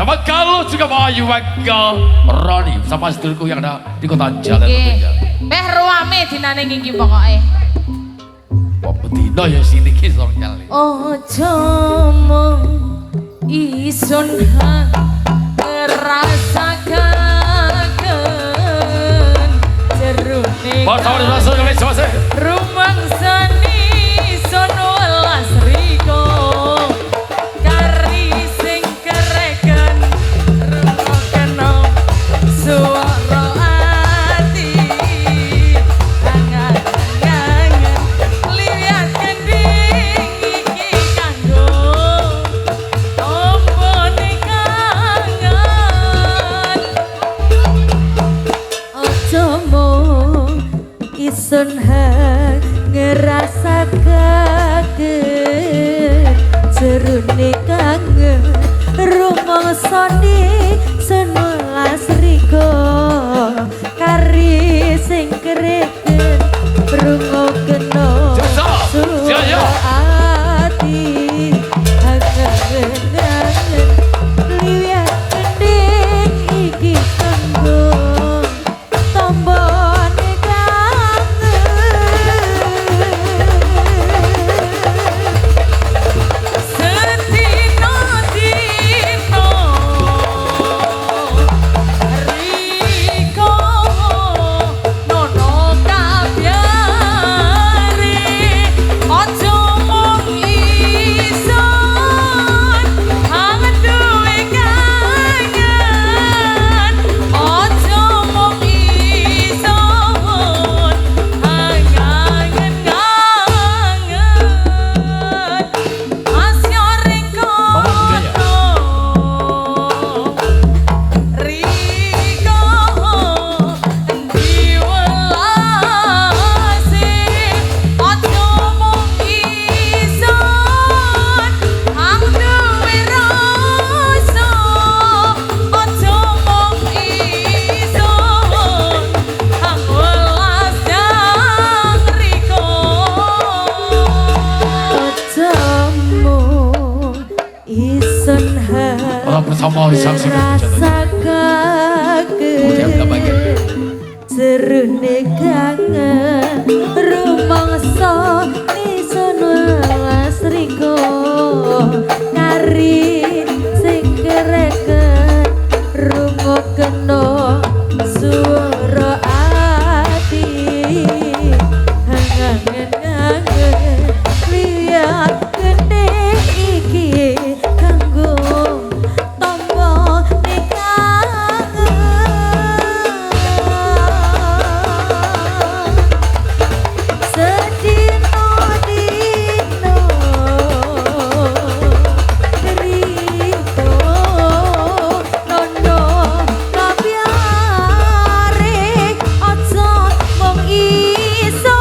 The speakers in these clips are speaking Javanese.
Sama kalau juga Bayu Wangga Roni sama sedulurku yang ada di kota Jalan tentunya. Ruame dinane iki pokoke. Apa dina ya sini ki song nyali. Ojo mong isun ngerasakan jerone. Bahasa Indonesia Rumangsani sun welas riko kari sing kereken rungokno suara ati angan-angan liwat kending iki kanggo tombone kangen ojo mung isun ngerasa kaget jerone kangen rumangsane senulas riko kari sing kereken rungokno suara ati angen-angen liwat kending iki kanggo tombone Setino dino Riko nono kabyare ojo mung ison angen duwe kangen ojo mung ison angen asyoring kono Riko diwelase ojo mung ison ang duwe rasa ojo mung ison ang welas dang Riko ojomu isun Orang bersama Hisam sini rasa kaget jerone kangen rumangsa isun welas riko kari sing kereken rungokno suara ati angen-angen liat kending iki kanggo tombone kangen sedino dino riko nono kabyare ojo mung ison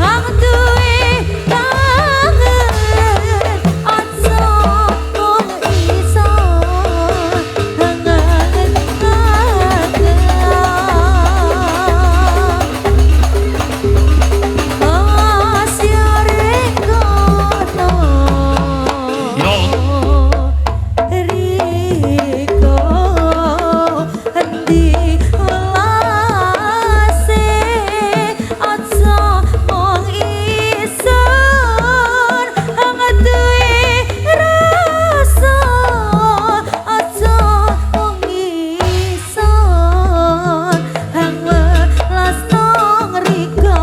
ang duwe kangen ojo mung ison angen-angen asyareng kono Yo. Riko endi welase aja mung isun anget duwe rasa aja mung isun hang welas nang Riko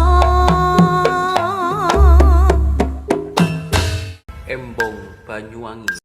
Embong Banyuwangi.